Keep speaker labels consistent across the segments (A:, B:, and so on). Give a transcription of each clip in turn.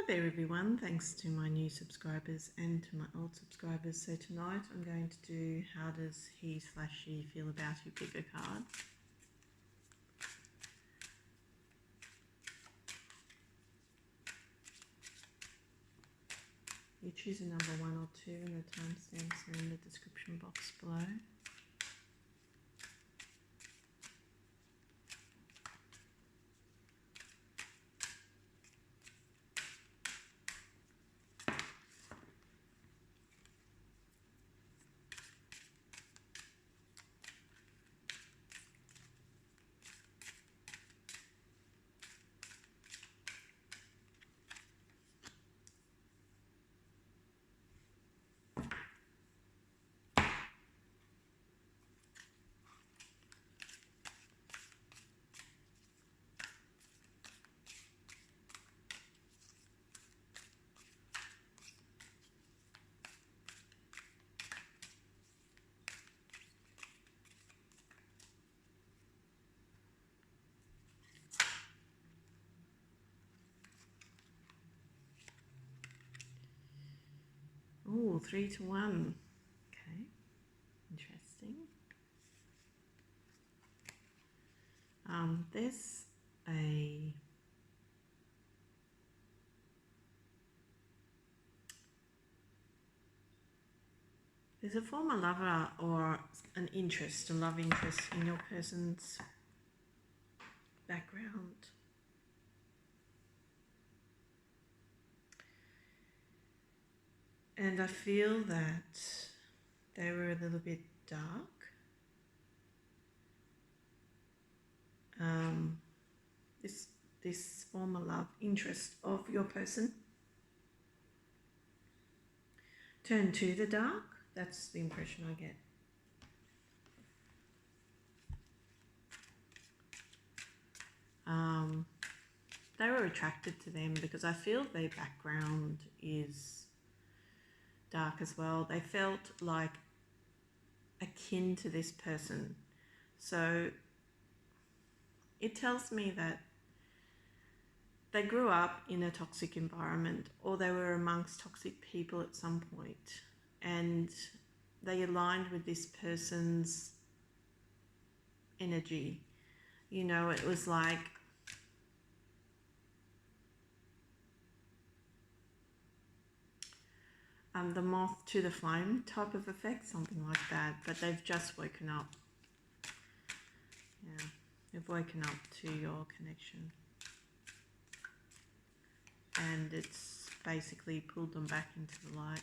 A: there everyone, thanks to my new subscribers and to my old subscribers. So tonight I'm going to do how does he/she feel about you. Pick a card. You choose a number 1 or 2 and the timestamps are in the description box below. Oh, 3 to 1. Okay, interesting. There's a former lover or an interest, a love interest in your person's background. And I feel that they were a little bit dark. This former love interest of your person turned to the dark. That's the impression I get. They were attracted to them because I feel their background is dark as well. They felt like akin to this person. So it tells me that they grew up in a toxic environment or they were amongst toxic people at some point and they aligned with this person's energy. You know, it was like the moth to the flame type of effect, something like that, but they've just woken up. Yeah, they've woken up to your connection. And it's basically pulled them back into the light.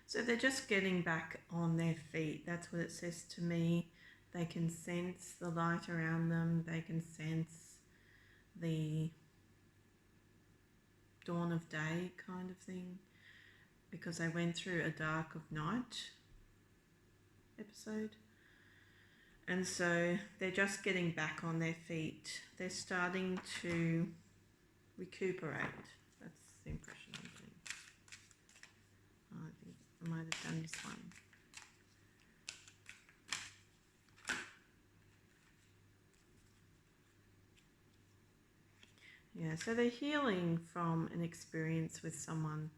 A: So they're just getting back on their feet. That's what it says to me. They can sense the light around them. They can sense the dawn of day kind of thing because they went through a dark of night episode. And so they're just getting back on their feet. They're starting to recuperate. That's the impression I'm getting. I think I might have done this one. Yeah, so they're healing from an experience with someone.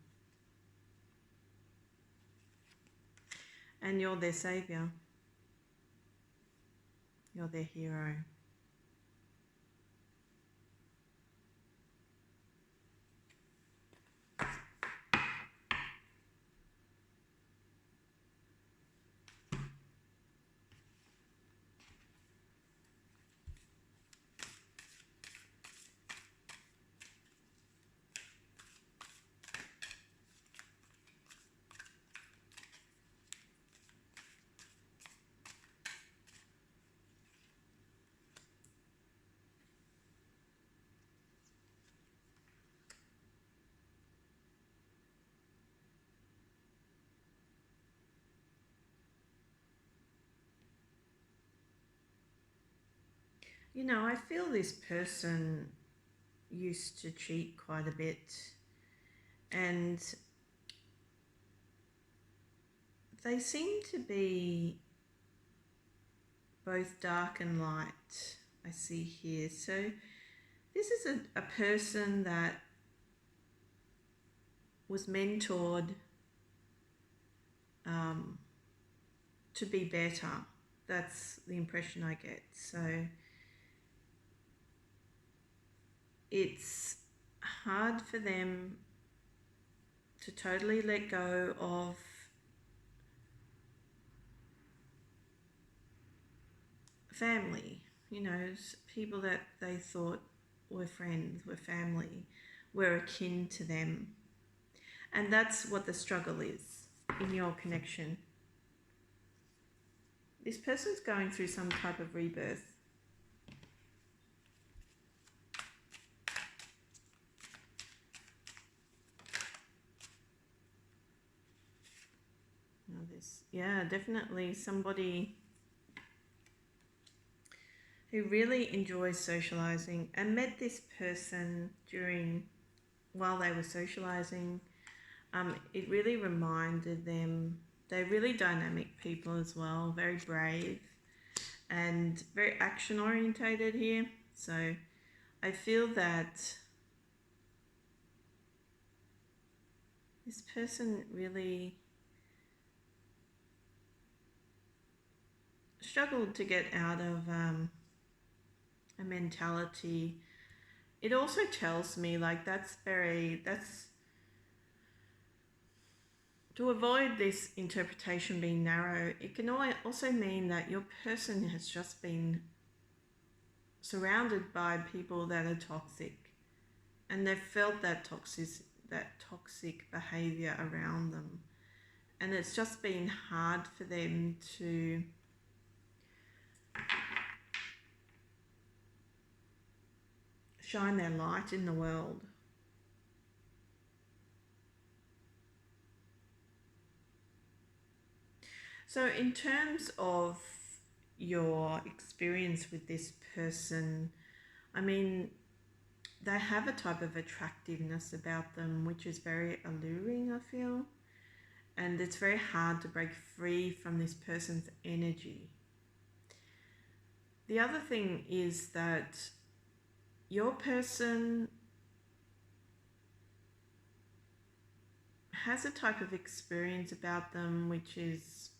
A: And you're their savior. You're their hero. You know, I feel this person used to cheat quite a bit, and they seem to be both dark and light, I see here. So this is a person that was mentored um, to be better. That's the impression I get. So it's hard for them to totally let go of family, you know, people that they thought were friends, were family, were akin to them. And that's what the struggle is in your connection. This person's going through some type of rebirth. Yeah, definitely somebody who really enjoys socializing and met this person while they were socializing. It really reminded them, they're really dynamic people as well, very brave and very action orientated here. So I feel that this person really struggled to get out of a mentality. It also tells me like that's to avoid this interpretation being narrow. It can also mean that your person has just been surrounded by people that are toxic, and they've felt that toxic behavior around them, and it's just been hard for them to shine their light in the world. So in terms of your experience with this person, I mean, they have a type of attractiveness about them which is very alluring, I feel, and it's very hard to break free from this person's energy. The other thing is that your person has a type of experience about them which is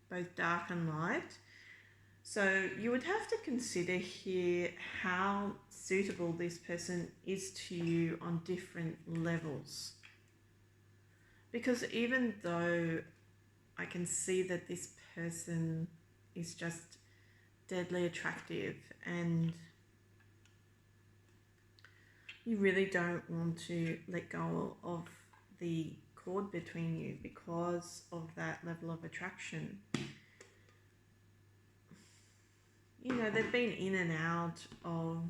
A: both dark and light. So you would have to consider here how suitable this person is to you on different levels. Because even though I can see that this person is just deadly attractive and you really don't want to let go of the cord between you because of that level of attraction. You know, they've been in and out of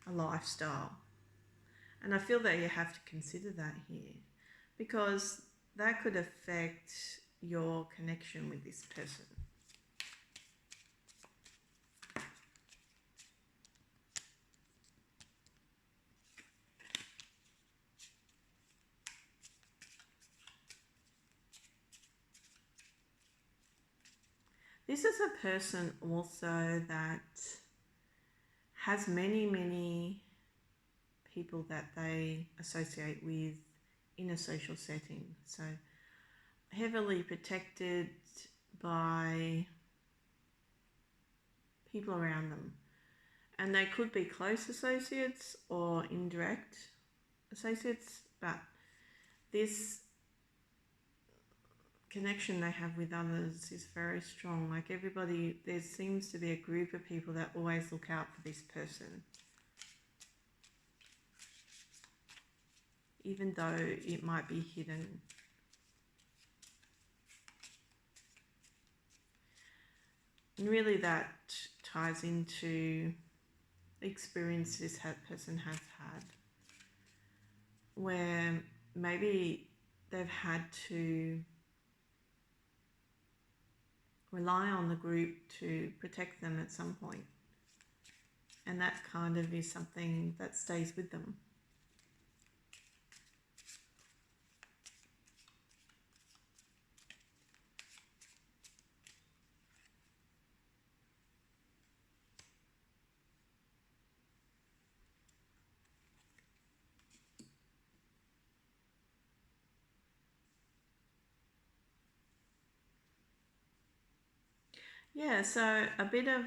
A: a lifestyle. And I feel that you have to consider that here because that could affect your connection with this person. This is a person also that has many people that they associate with in a social setting. So heavily protected by people around them. And they could be close associates or indirect associates, but this connection they have with others is very strong. Like everybody, there seems to be a group of people that always look out for this person, even though it might be hidden. And really that ties into the experience this person has had, where maybe they've had to rely on the group to protect them at some point. And that kind of is something that stays with them. Yeah, so a bit of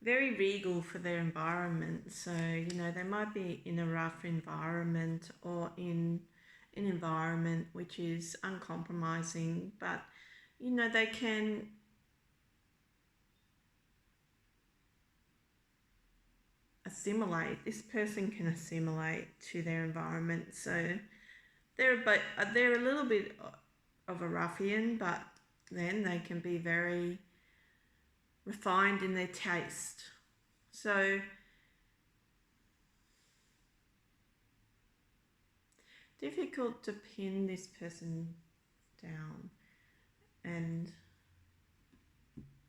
A: very regal for their environment. So, they might be in a rough environment or in an environment which is uncompromising, but, they can assimilate. This person can assimilate to their environment. So they're a little bit of a ruffian, but then they can be very refined in their taste. So difficult to pin this person down, and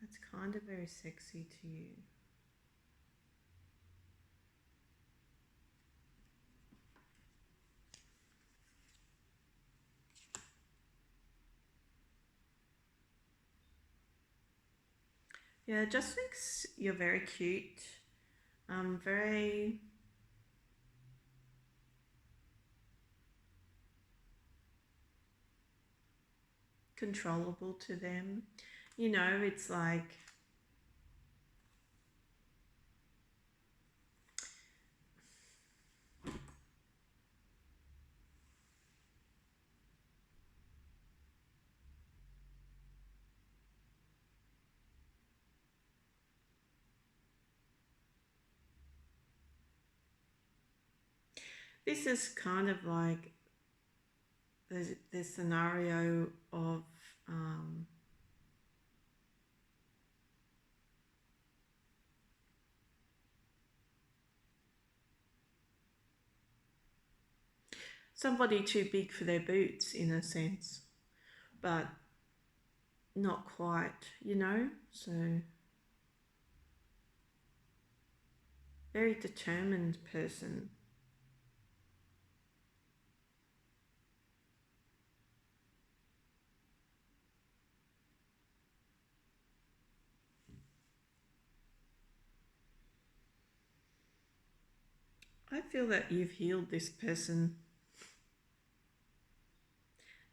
A: that's kind of very sexy to you. Yeah, just thinks you're very cute, very controllable to them. It's like this is kind of like the scenario of somebody too big for their boots in a sense, but not quite, So very determined person. I feel that you've healed this person.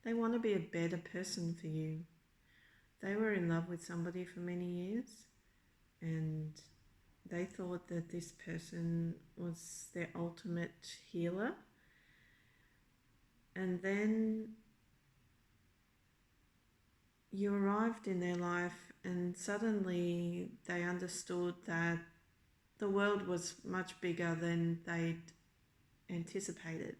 A: They want to be a better person for you. They were in love with somebody for many years, and they thought that this person was their ultimate healer. And then you arrived in their life, and suddenly they understood that the world was much bigger than they'd anticipated.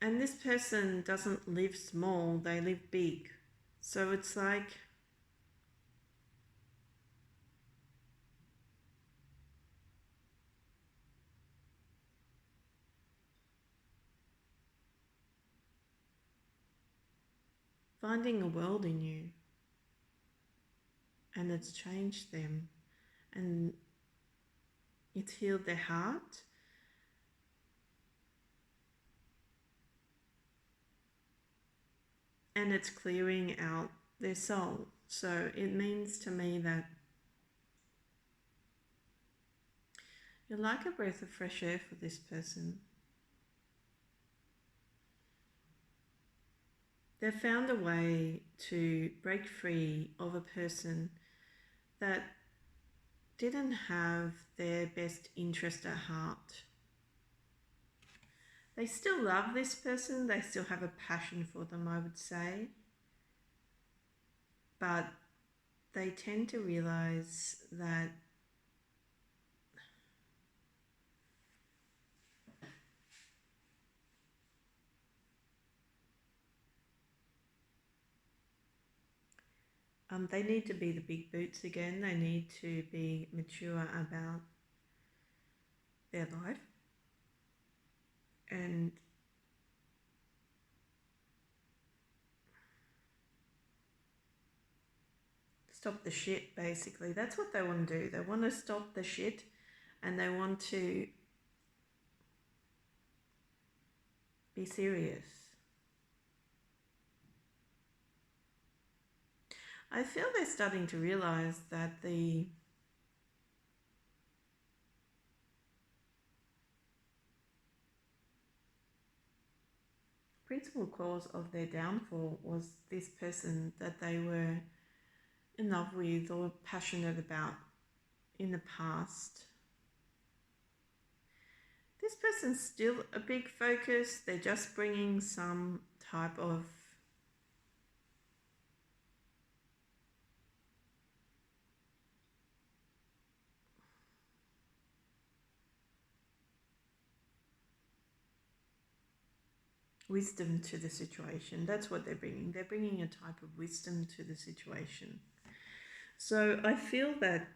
A: And this person doesn't live small, they live big. So it's like finding a world in you, and it's changed them, and it's healed their heart. And it's clearing out their soul. So it means to me that you're like a breath of fresh air for this person. They've found a way to break free of a person that didn't have their best interest at heart. They still love this person, they still have a passion for them, I would say. But they tend to realize that They need to be the big boots again. They need to be mature about their life and stop the shit, basically. That's what they want to do. They want to stop the shit and they want to be serious. I feel they're starting to realize that the principal cause of their downfall was this person that they were in love with or passionate about in the past. This person's still a big focus. They're just bringing some type of wisdom to the situation. That's what they're bringing. They're bringing a type of wisdom to the situation. So I feel that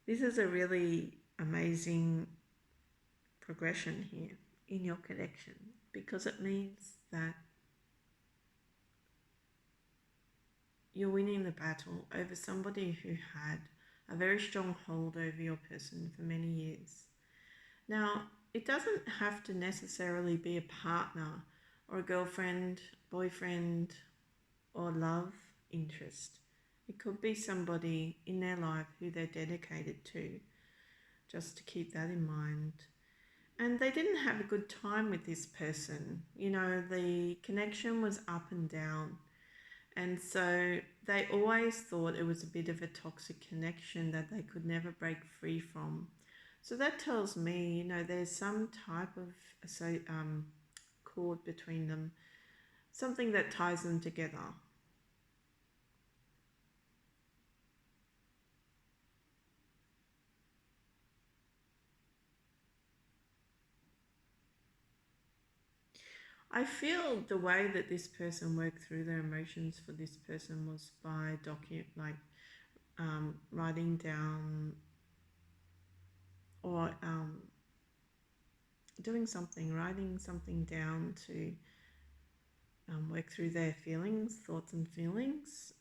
A: this is a really amazing progression here in your connection, because it means that you're winning the battle over somebody who had a very strong hold over your person for many years. Now, it doesn't have to necessarily be a partner or a girlfriend, boyfriend, or love interest. It could be somebody in their life who they're dedicated to, just to keep that in mind. And they didn't have a good time with this person. You know, the connection was up and down. And so they always thought it was a bit of a toxic connection that they could never break free from. So that tells me, you know, there's some type of cord between them, something that ties them together. I feel the way that this person worked through their emotions for this person was by writing down or doing something, writing something down to work through their feelings, thoughts and feelings.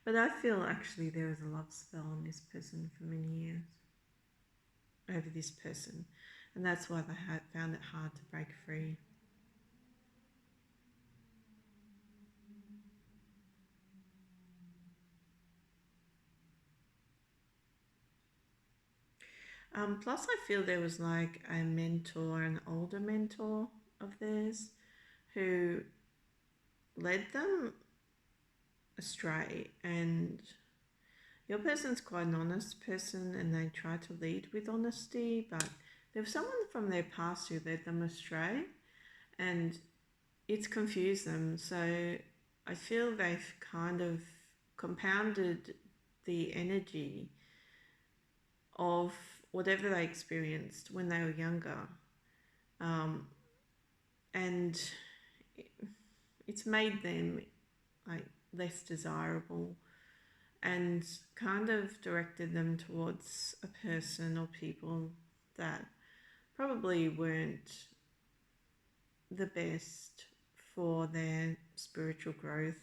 A: But I feel actually there was a love spell on this person for many years over this person, and that's why they found it hard to break free. Plus, I feel there was like a mentor, an older mentor of theirs, who led them astray. And your person's quite an honest person and they try to lead with honesty, but there was someone from their past who led them astray and it's confused them. So I feel they've kind of compounded the energy of whatever they experienced when they were younger. Um, and it's made them like less desirable and kind of directed them towards a person or people that probably weren't the best for their spiritual growth.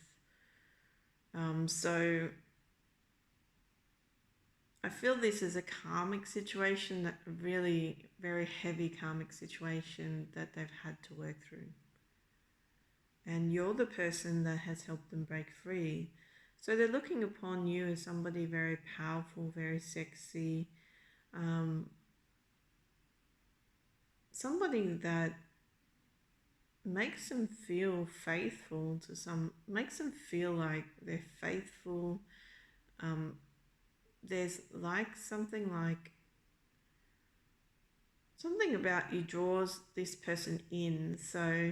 A: So I feel this is a karmic situation, that really very heavy karmic situation that they've had to work through. And you're the person that has helped them break free. So they're looking upon you as somebody very powerful, very sexy, somebody that makes them feel faithful to makes them feel like they're faithful. There's something about you draws this person in. So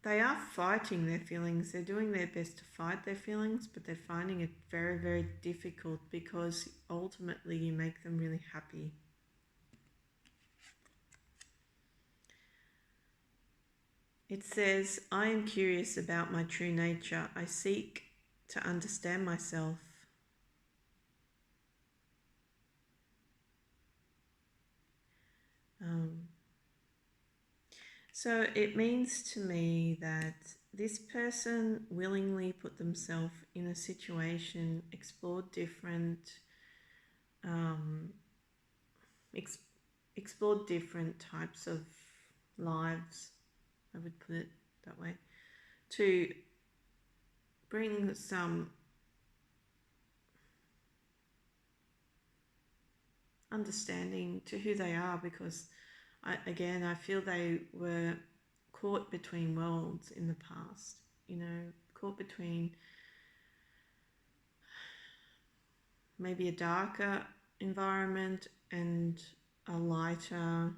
A: they are fighting their feelings. They're doing their best to fight their feelings, but they're finding it very, very difficult because ultimately you make them really happy. It says, I am curious about my true nature. I seek to understand myself. Um, so it means to me that this person willingly put themselves in a situation, explored different, um, ex- explored different types of lives, I would put it that way, to bring some understanding to who they are, because I feel they were caught between worlds in the past, caught between maybe a darker environment and a lighter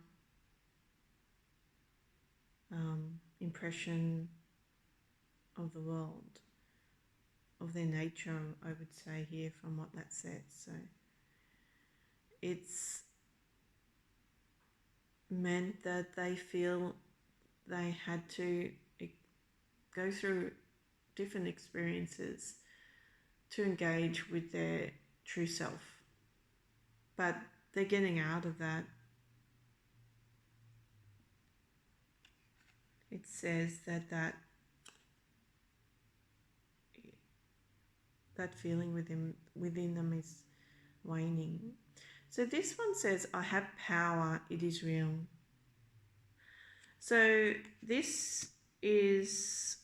A: impression of the world, of their nature, I would say here from what that says. So it's meant that they feel they had to go through different experiences to engage with their true self. But they're getting out of that. It says that feeling within them is waning. So this one says, I have power, it is real. So this is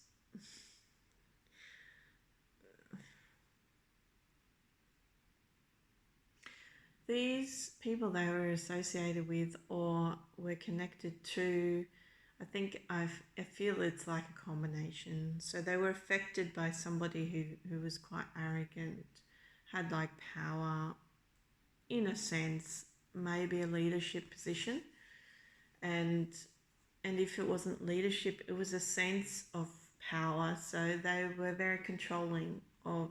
A: these people they were associated with or were connected to. I feel it's like a combination. So they were affected by somebody who was quite arrogant, had like power, in a sense, maybe a leadership position. And if it wasn't leadership, it was a sense of power. So they were very controlling of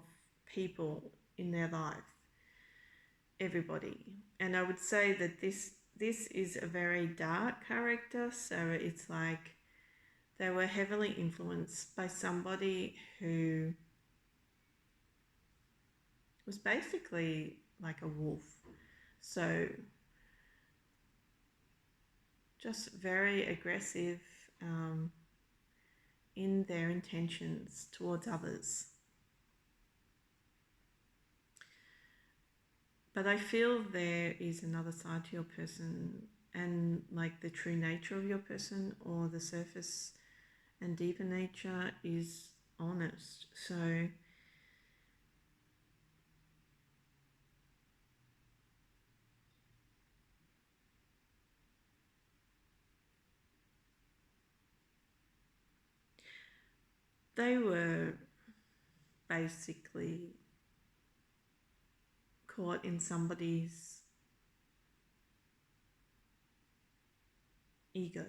A: people in their life, everybody. And I would say that this is a very dark character. So it's like they were heavily influenced by somebody who was basically like a wolf. So just very aggressive in their intentions towards others. But I feel there is another side to your person, and like the true nature of your person, or the surface and deeper nature, is honest. So they were basically caught in somebody's ego.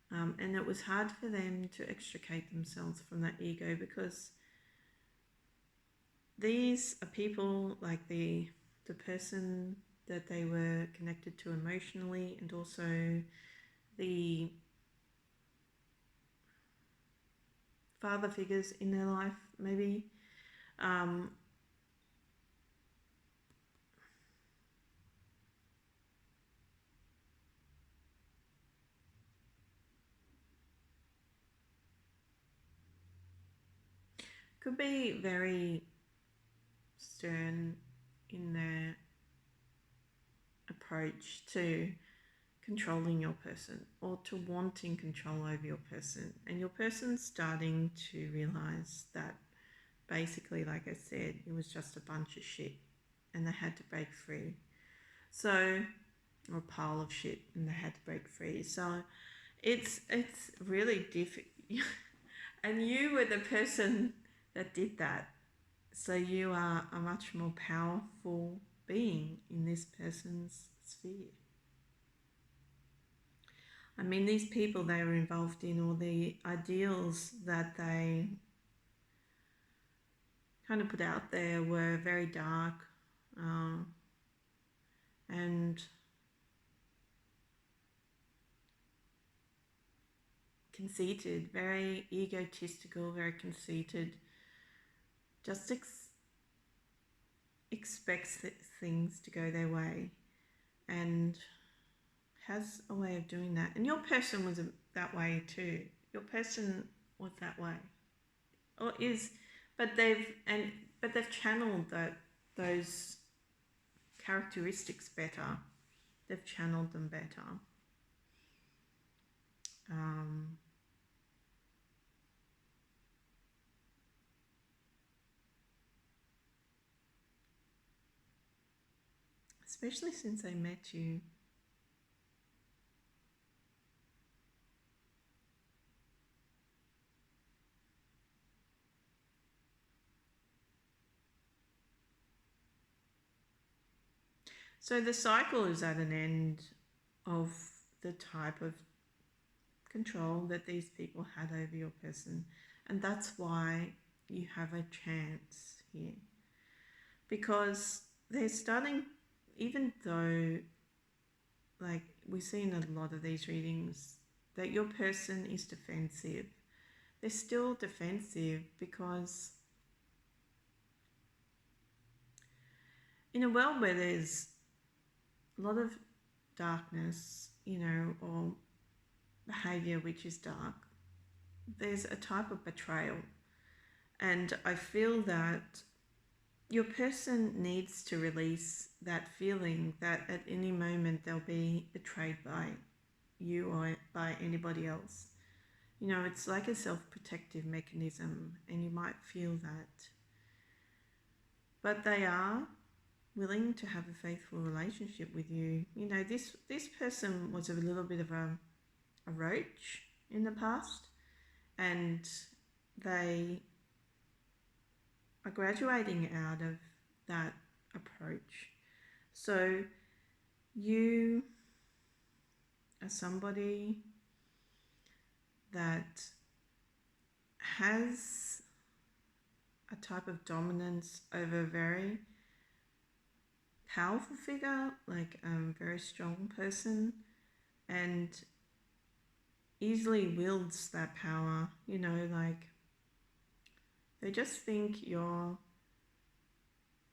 A: And it was hard for them to extricate themselves from that ego, because these are people like the person that they were connected to emotionally, and also the father figures in their life, maybe. Um, could be very stern in their approach to controlling your person, or to wanting control over your person, and your person's starting to realize that basically, like I said, it was just a bunch of shit and they had to break free. So, or a pile of shit and they had to break free. So it's really difficult. And you were the person that did that. So you are a much more powerful being in this person's sphere. I mean, these people they were involved in, or the ideals that they kind of put out there, were very dark, and conceited, very egotistical, very conceited, just expects things to go their way and has a way of doing that. And your person was that way too. Your person was that way, or is, but they've channeled those characteristics better. They've channeled them better. Especially since they met you. So the cycle is at an end of the type of control that these people had over your person. And that's why you have a chance here. Because they're starting, even though, like we see in a lot of these readings, that your person is defensive. They're still defensive because in a world where there's a lot of darkness, or behavior which is dark, there's a type of betrayal. And I feel that your person needs to release that feeling that at any moment they'll be betrayed by you or by anybody else. It's like a self-protective mechanism, and you might feel that. But they are willing to have a faithful relationship with you. This person was a little bit of a roach in the past, and they are graduating out of that approach. So you are somebody that has a type of dominance over a very powerful figure, like a very strong person, and easily wields that power. Like they just think you're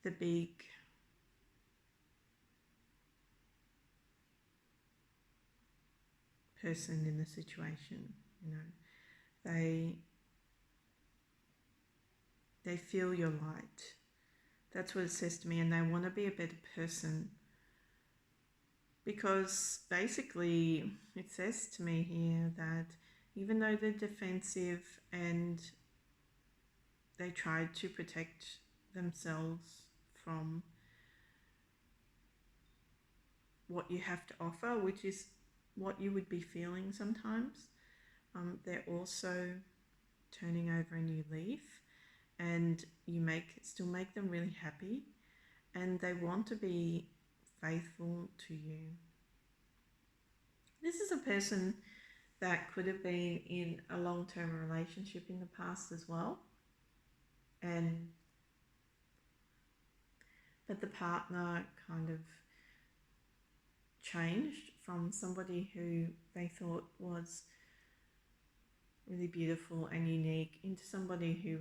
A: the big person in the situation. They feel your light. That's what it says to me, and they want to be a better person. Because basically it says to me here that even though they're defensive and they try to protect themselves from what you have to offer, which is what you would be feeling sometimes, they're also turning over a new leaf, and you still make them really happy, and they want to be faithful to you. This is a person that could have been in a long-term relationship in the past as well, but the partner kind of changed from somebody who they thought was really beautiful and unique into somebody who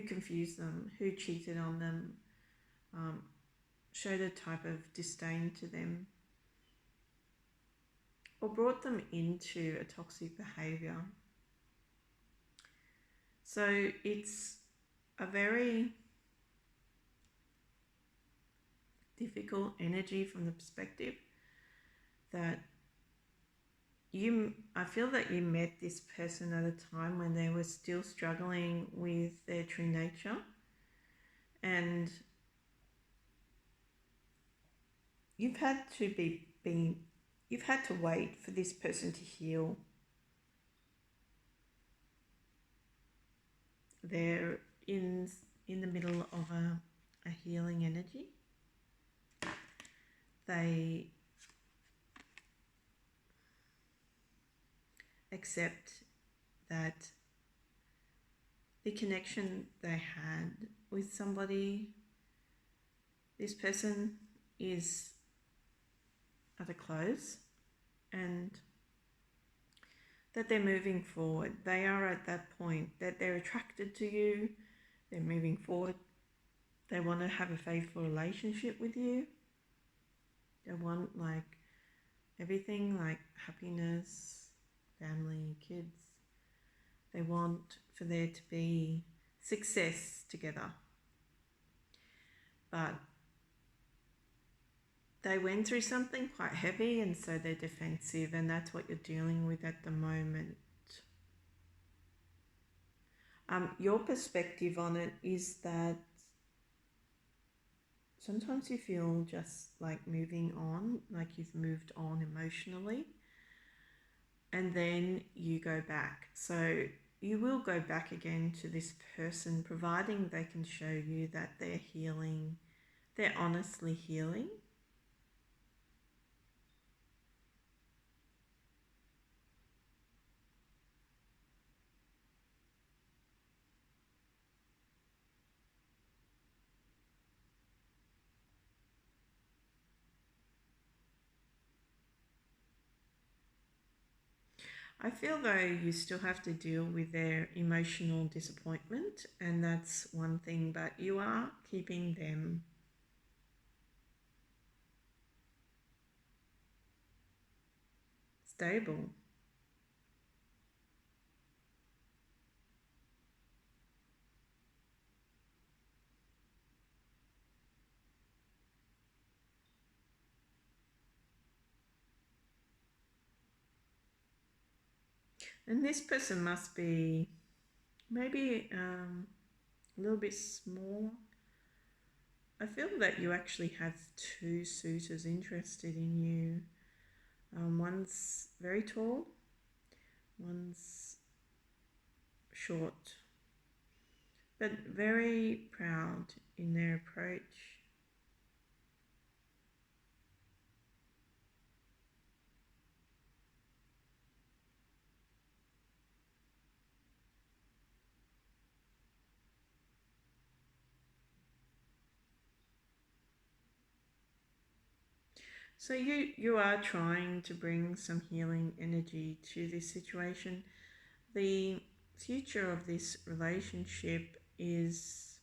A: confused them, who cheated on them, showed a type of disdain to them, or brought them into a toxic behavior. So it's a very difficult energy from the perspective that I feel that you met this person at a time when they were still struggling with their true nature, and you've had to you've had to wait for this person to heal. They're in the middle of a healing energy. They accept that the connection they had with somebody, this person is at the close, and that they're moving forward. They are at that point that they're attracted to you, they're moving forward, they want to have a faithful relationship with you, they want like everything, like happiness, family, kids. They want for there to be success together. But they went through something quite heavy, and so they're defensive, and that's what you're dealing with at the moment. Your perspective on it is that sometimes you feel just like moving on, like you've moved on emotionally, and then you go back. So you will go back again to this person, providing they can show you that they're healing, they're honestly healing. I feel though you still have to deal with their emotional disappointment, and that's one thing, but you are keeping them stable. And this person must be maybe a little bit small. I feel that you actually have two suitors interested in you. One's very tall, one's short, but very proud in their approach. So you are trying to bring some healing energy to this situation. The future of this relationship is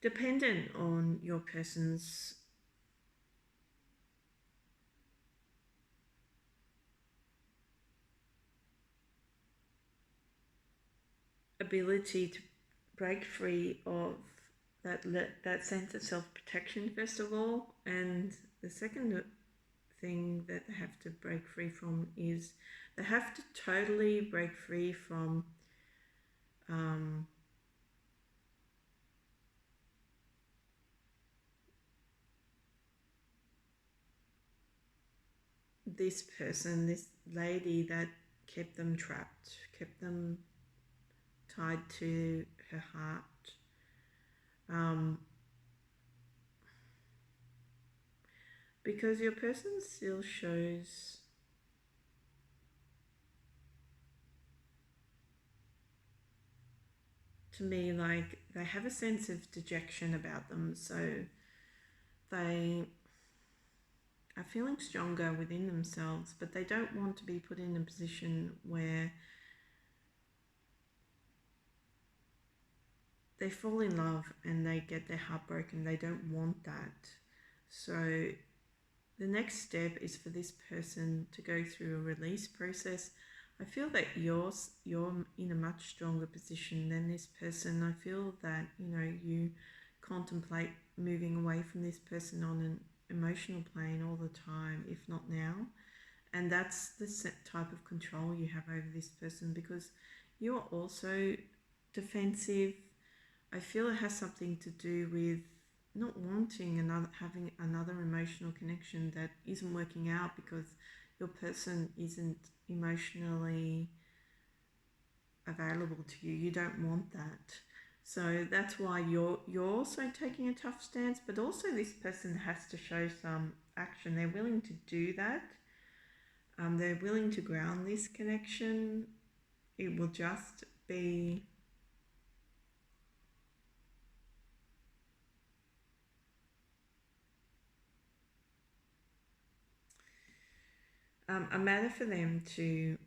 A: dependent on your person's ability to break free of that sense of self-protection first of all, and the second thing that they have to break free from is they have to totally break free from um, this person, this lady that kept them trapped, kept them tied to her heart. Um, because your person still shows to me like they have a sense of dejection about them, so they are feeling stronger within themselves, but they don't want to be put in a position where they fall in love and they get their heart broken. They don't want that. So the next step is for this person to go through a release process. I feel that you're in a much stronger position than this person. I feel that you contemplate moving away from this person on an emotional plane all the time, if not now. And that's the type of control you have over this person, because you are also defensive. I feel it has something to do with not wanting having another emotional connection that isn't working out because your person isn't emotionally available to you. You don't want that. So that's why you're also taking a tough stance, but also this person has to show some action. They're willing to do that. They're willing to ground this connection. It will just be a matter for them to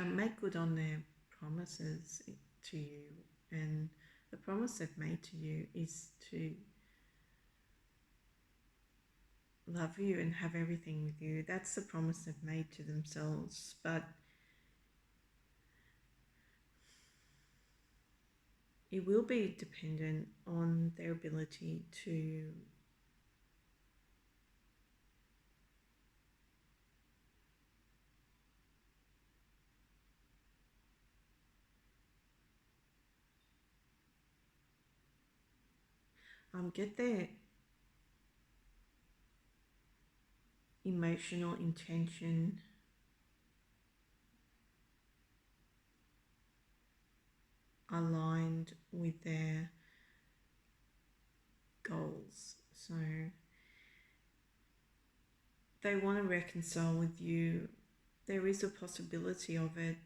A: make good on their promises to you. And the promise they've made to you is to love you and have everything with you. That's the promise they've made to themselves. But it will be dependent on their ability to get their emotional intention aligned with their goals. So they want to reconcile with you. There is a possibility of it,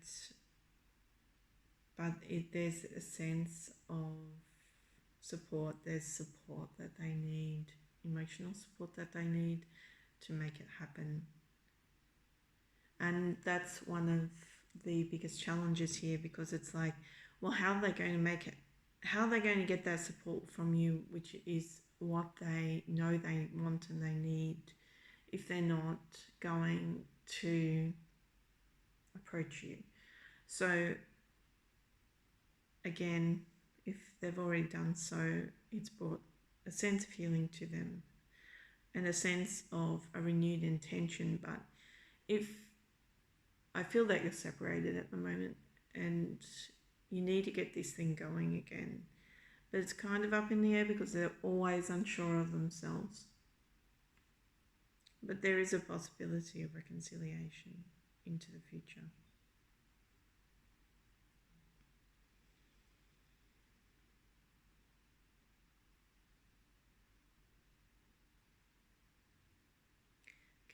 A: but there's a sense of support. There's support that they need, emotional support that they need to make it happen. And that's one of the biggest challenges here, because it's like, well, how are they going to make it? How are they going to get that support from you, which is what they know they want and they need, if they're not going to approach you? So again, if they've already done so, it's brought a sense of healing to them and a sense of a renewed intention. But if I feel that you're separated at the moment and you need to get this thing going again, but it's kind of up in the air because they're always unsure of themselves. But there is a possibility of reconciliation into the future.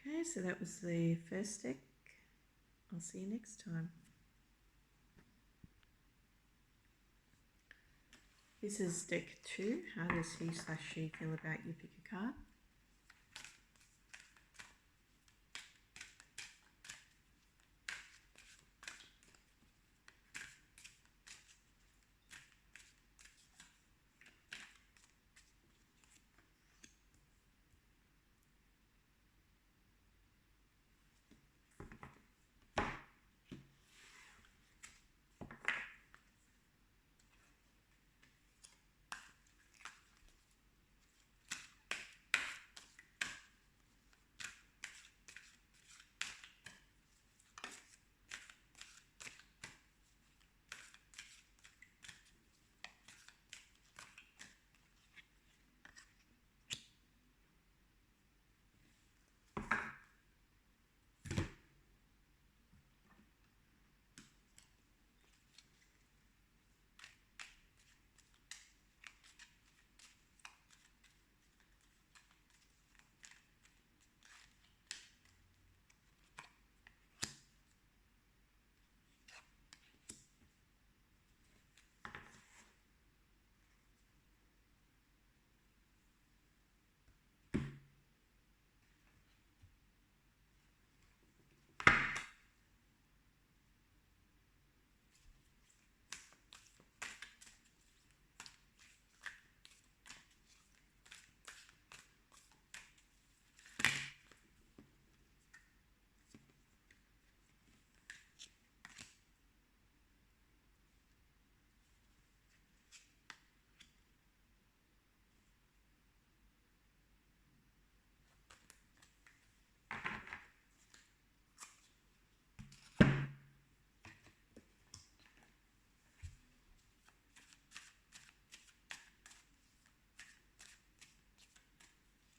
A: Okay, so that was the first deck. I'll see you next time. This is deck 2. How does he/she feel about you? Pick a card.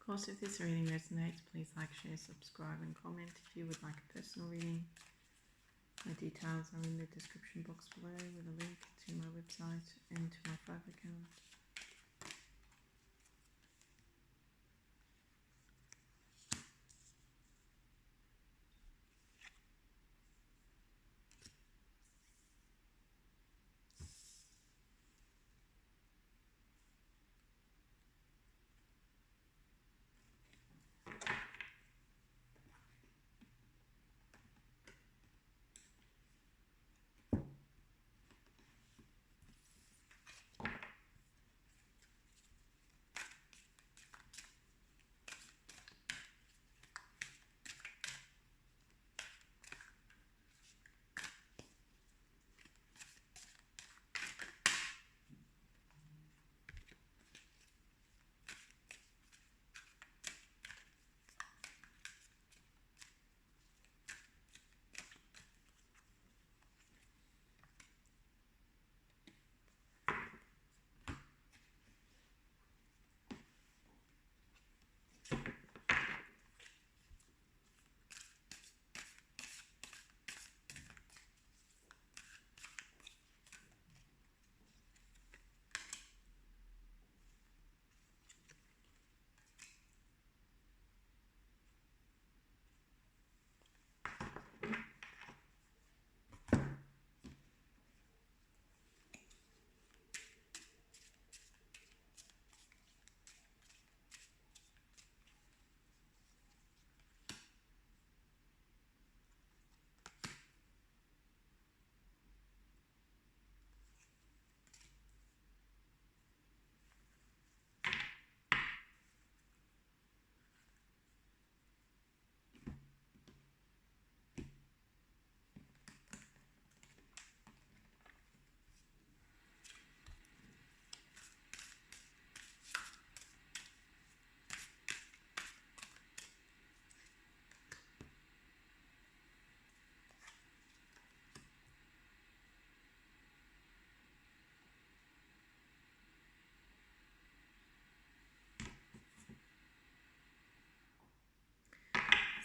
A: Of course, if this reading resonates, please like, share, subscribe and comment. If you would like a personal reading, My details are in the description box below with a link to my website and to my Fiverr account.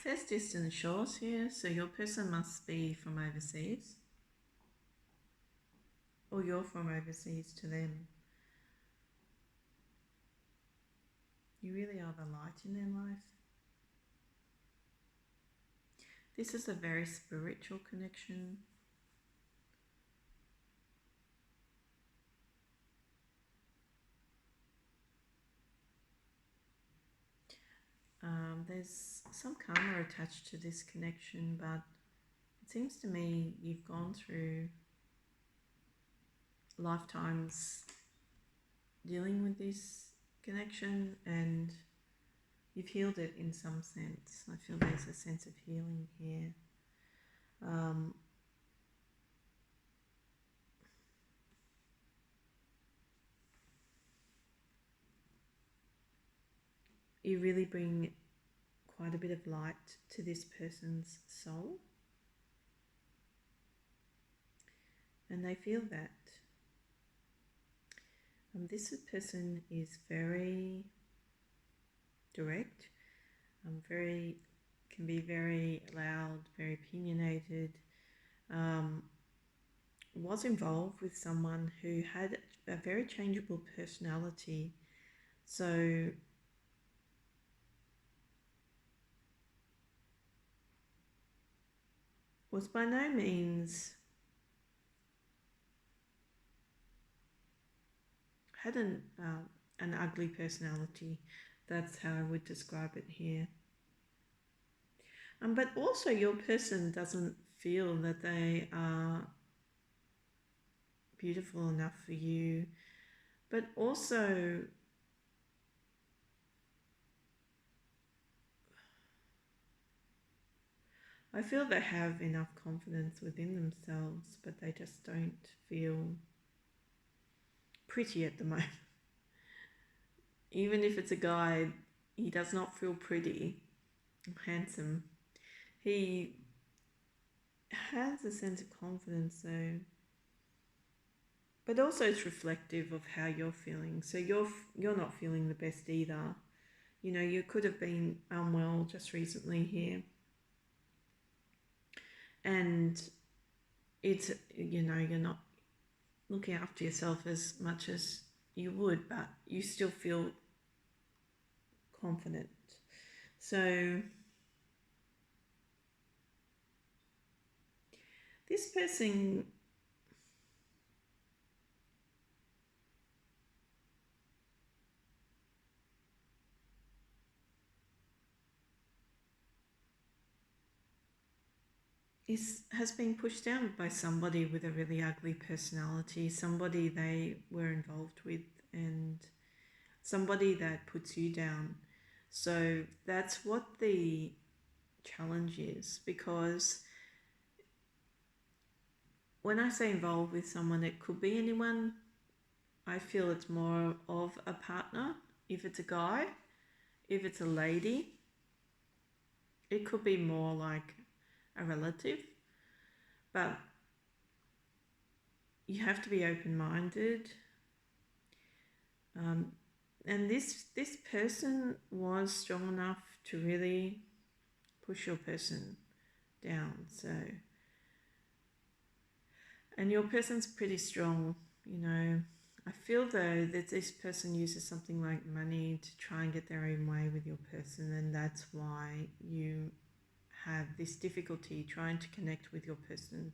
A: It says distant shores here, so your person must be from overseas, or you're from overseas to them. You really are the light in their life. This is a very spiritual connection. There's some karma attached to this connection, but it seems to me you've gone through lifetimes dealing with this connection and you've healed it in some sense. I feel there's a sense of healing here. You really bring quite a bit of light to this person's soul, and they feel that. This person is very direct, can be very loud, very opinionated. Was involved with someone who had a very changeable personality, so was by no means had an ugly personality. That's how I would describe it here. But also your person doesn't feel that they are beautiful enough for you, but also I feel they have enough confidence within themselves, but they just don't feel pretty at the moment. Even if it's a guy, he does not feel pretty, handsome. He has a sense of confidence though, but also it's reflective of how you're feeling. So you're not feeling the best either. You know, you could have been unwell just recently here, and it's, you're not looking after yourself as much as you would, but you still feel confident. So this person has been pushed down by somebody with a really ugly personality, somebody they were involved with, and somebody that puts you down. So that's what the challenge is, because when I say involved with someone, it could be anyone. I feel it's more of a partner. If it's a guy, if it's a lady, it could be more like a relative. But you have to be open-minded. And this person was strong enough to really push your person down. So, and your person's pretty strong, I feel though that this person uses something like money to try and get their own way with your person, and that's why you have this difficulty trying to connect with your person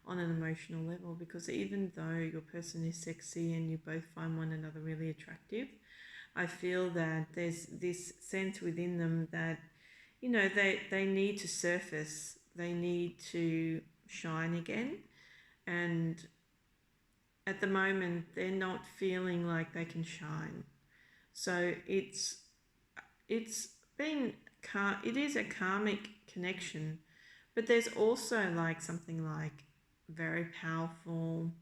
A: on an emotional level, because even though your person is sexy and you both find one another really attractive, I feel that there's this sense within them that, they need to surface, they need to shine again. And at the moment, they're not feeling like they can shine. So it's been it is a karmic connection, but there's also like something like very powerful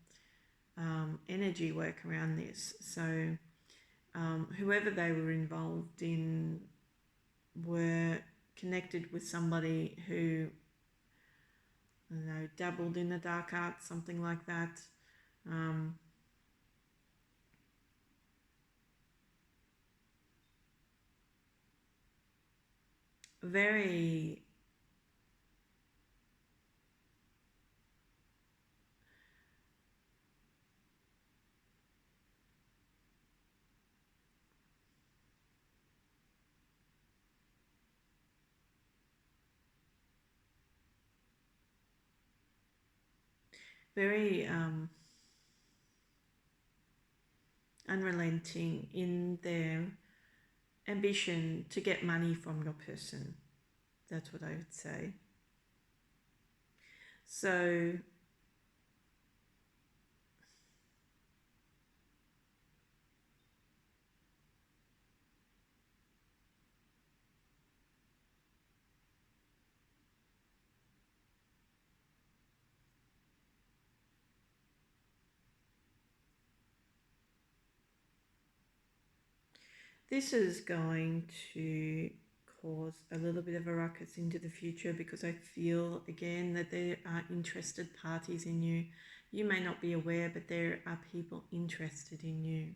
A: energy work around this. So whoever they were involved in were connected with somebody who, I don't know, dabbled in the dark arts, something like that. Very, very unrelenting in their ambition to get money from your person. That's what I would say. So this is going to cause a little bit of a ruckus into the future, because I feel again that there are interested parties in you. You may not be aware, but there are people interested in you.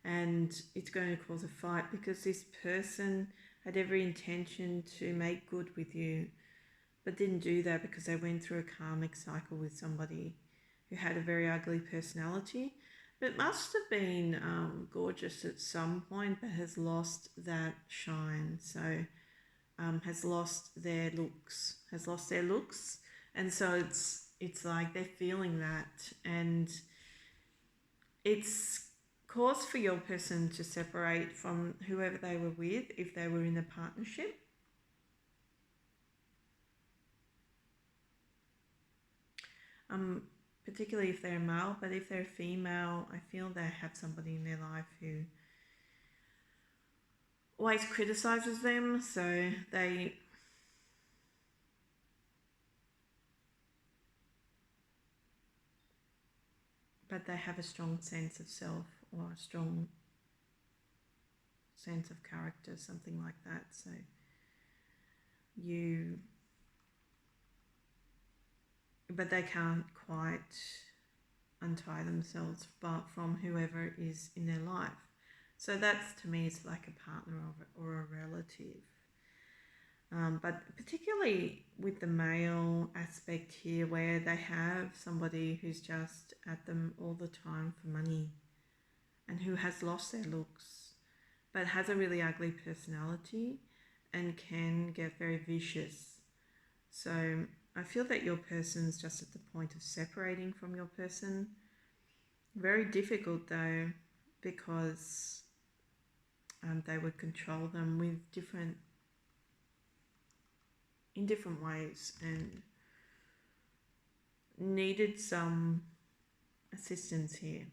A: And it's going to cause a fight, because this person had every intention to make good with you, but didn't do that because they went through a karmic cycle with somebody who had a very ugly personality, but must have been gorgeous at some point, but has lost that shine. So has lost their looks, and so it's like they're feeling that, and it's cause for your person to separate from whoever they were with if they were in a partnership. Particularly if they're male, but if they're female, I feel they have somebody in their life who always criticizes them, so but they have a strong sense of self, or a strong sense of character, something like that. So you, but they can't quite untie themselves but from whoever is in their life. So that's, to me, is like a partner or a relative. But particularly with the male aspect here, where they have somebody who's just at them all the time for money and who has lost their looks but has a really ugly personality and can get very vicious. So I feel that your person's just at the point of separating from your person. Very difficult though, because they would control them with in different ways, and needed some assistance here.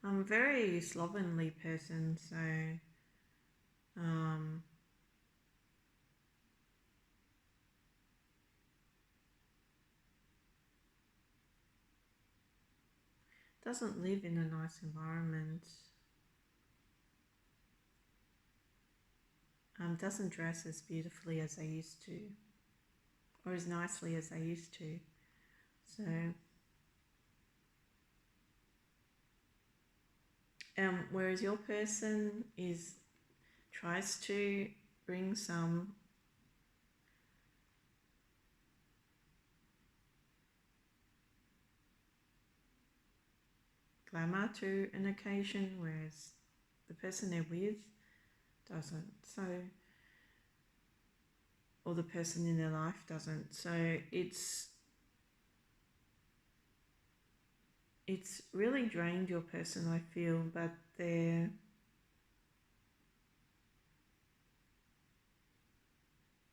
A: I'm a very slovenly person, so um, doesn't live in a nice environment, doesn't dress as beautifully as I used to, or as nicely as I used to. So, whereas your person tries to bring some glamour to an occasion, whereas the person they're with doesn't. So, or the person in their life doesn't. So it's really drained your person, I feel, but they're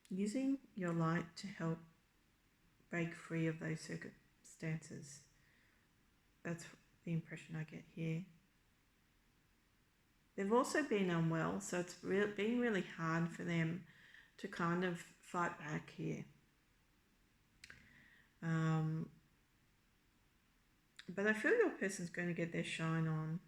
A: using your light to help break free of those circumstances. That's the impression I get here. They've also been unwell, so it's been really hard for them to kind of fight back here. But I feel your person's going to get their shine on.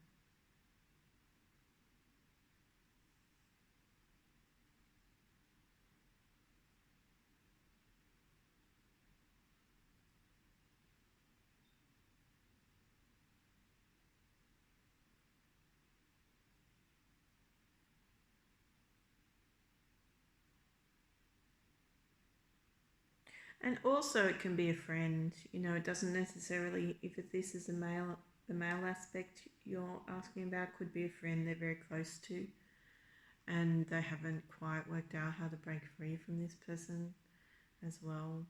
A: And also it can be a friend, it doesn't necessarily, if this is the male aspect you're asking about, could be a friend they're very close to and they haven't quite worked out how to break free from this person as well.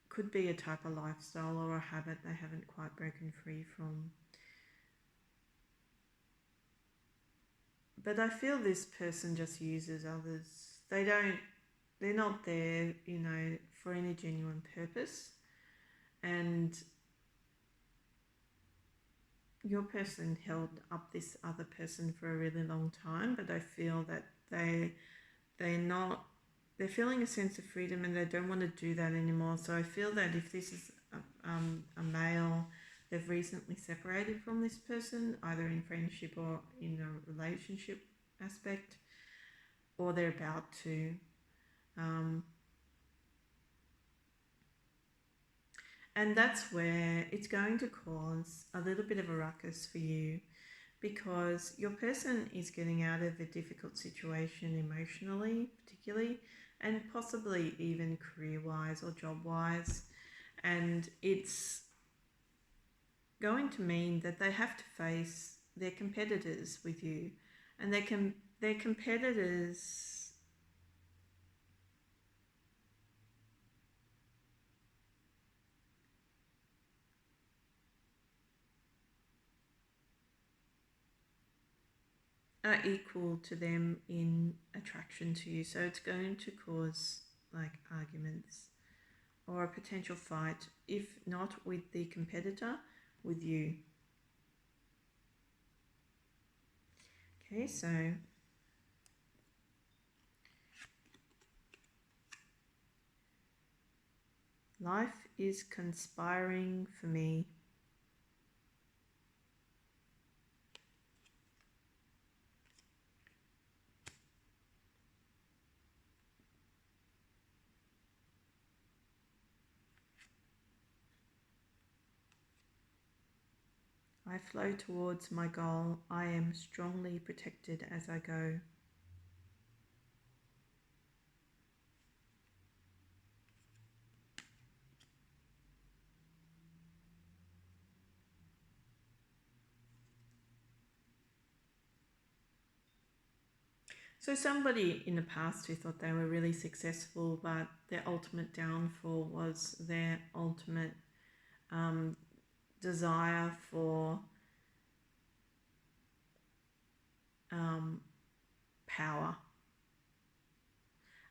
A: Could be a type of lifestyle or a habit they haven't quite broken free from. But I feel this person just uses others. They're not there, for any genuine purpose. And your person held up this other person for a really long time, but I feel that they're feeling a sense of freedom and they don't want to do that anymore. So I feel that if this is a male, they've recently separated from this person, either in friendship or in a relationship aspect, or they're about to. And that's where it's going to cause a little bit of a ruckus for you, because your person is getting out of a difficult situation emotionally, particularly, and possibly even career-wise or job-wise. And it's going to mean that they have to face their competitors with you. And their competitors are equal to them in attraction to you. So it's going to cause like arguments or a potential fight, if not with the competitor, with you. Okay, so life is conspiring for me. I flow towards my goal. I am strongly protected as I go. So somebody in the past who thought they were really successful, but their ultimate downfall was their ultimate desire for power.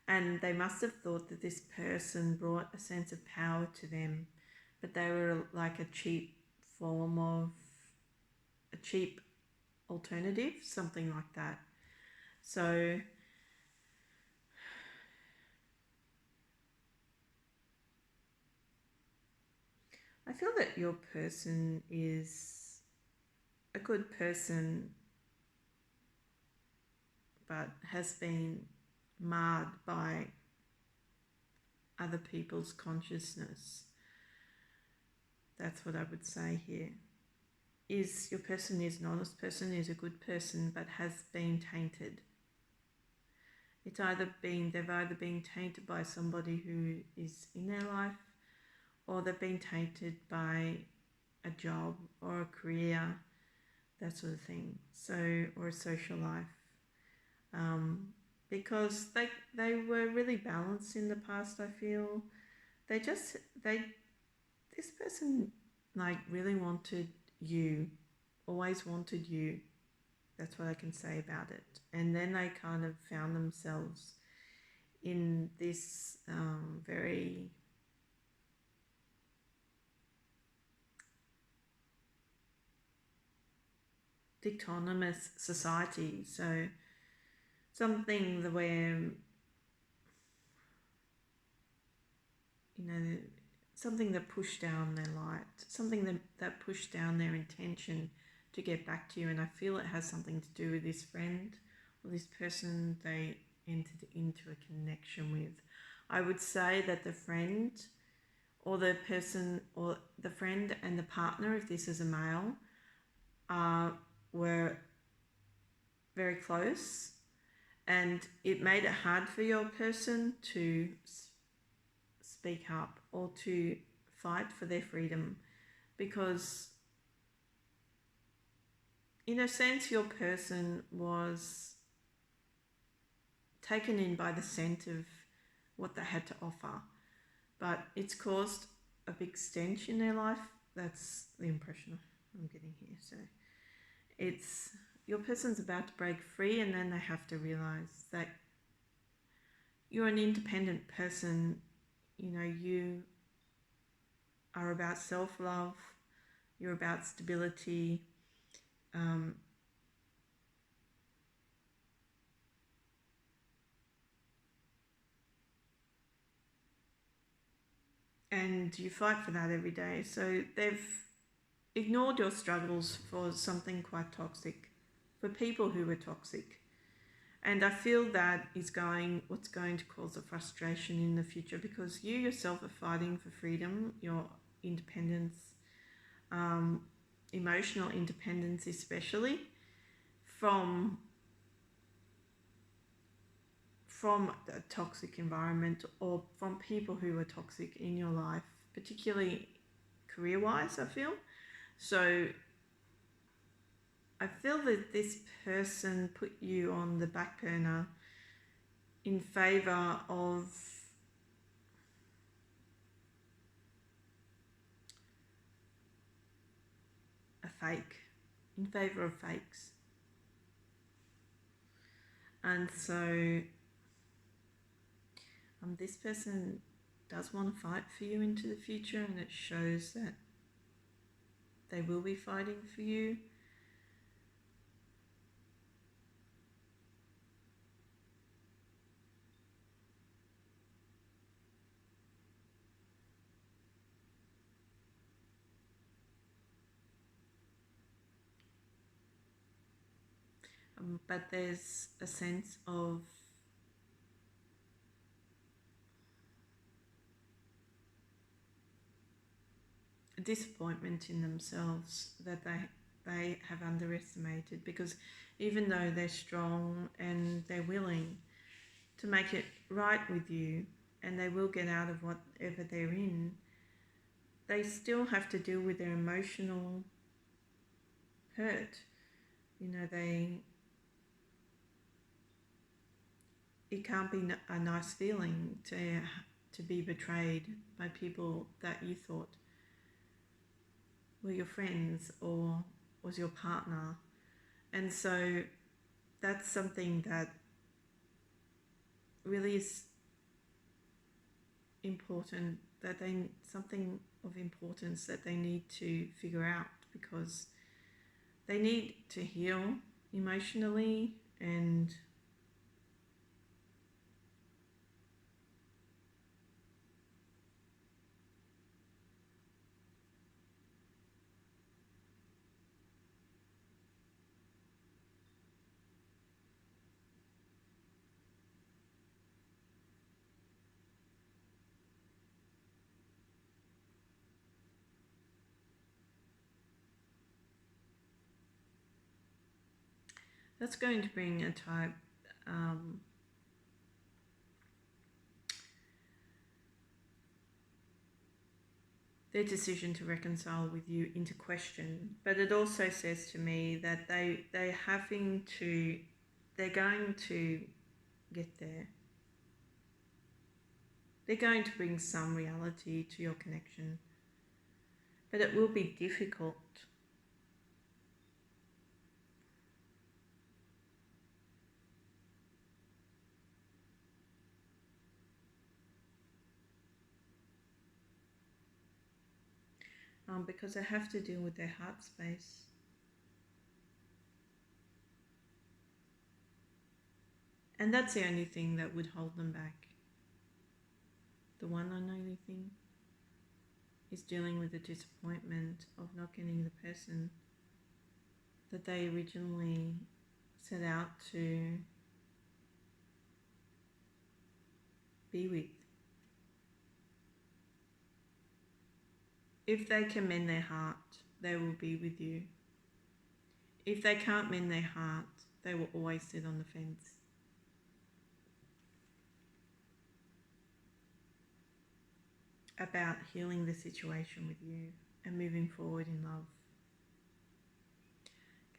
A: And they must have thought that this person brought a sense of power to them, but they were like a cheap form of a cheap alternative, something like that. So I feel that your person is a good person, but has been marred by other people's consciousness. That's what I would say here. Is your person is an honest person, is a good person, but has been tainted. They've either been tainted by somebody who is in their life, or they've been tainted by a job or a career, that sort of thing. So, or a social life. Because they were really balanced in the past, I feel. This person like really wanted you, always wanted you. That's what I can say about it. And then they kind of found themselves in this very dictonomous society. So something where, something that pushed down their light, something that pushed down their intention to get back to you. And I feel it has something to do with this friend or this person they entered into a connection with. I would say that the friend or the person, or the friend and the partner, if this is a male, were very close, and it made it hard for your person to speak up or to fight for their freedom, because in a sense your person was taken in by the scent of what they had to offer, but it's caused a big stench in their life. That's the impression I'm getting here. So it's your person's about to break free, and then they have to realize that you're an independent person. You are about self-love, you're about stability, and you fight for that every day. So they've ignored your struggles for something quite toxic, for people who were toxic. And I feel that is what's going to cause a frustration in the future, because you yourself are fighting for freedom, your independence, emotional independence, especially from a toxic environment, or from people who are toxic in your life, particularly career-wise, I feel. So I feel that this person put you on the back burner in favour of a fake, in favour of fakes. And so this person does want to fight for you into the future, and it shows that they will be fighting for you. But there's a sense of disappointment in themselves that they have underestimated, because even though they're strong and they're willing to make it right with you and they will get out of whatever they're in, they still have to deal with their emotional hurt. You know, it can't be a nice feeling to be betrayed by people that you thought were your friends or was your partner. And so that's something that really is important, something of importance that they need to figure out, because they need to heal emotionally, and that's going to bring a type their decision to reconcile with you into question. But it also says to me that they're going to get there. They're going to bring some reality to your connection, but it will be difficult. Because they have to deal with their heart space. And that's the only thing that would hold them back. The one and only thing is dealing with the disappointment of not getting the person that they originally set out to be with. If they can mend their heart, they will be with you. If they can't mend their heart, they will always sit on the fence. About healing the situation with you and moving forward in love.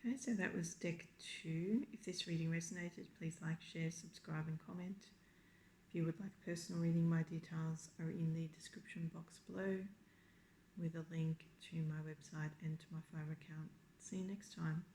A: Okay, so that was deck 2. If this reading resonated, please like, share, subscribe and comment. If you would like a personal reading, my details are in the description box below, with a link to my website and to my Fiverr account. See you next time.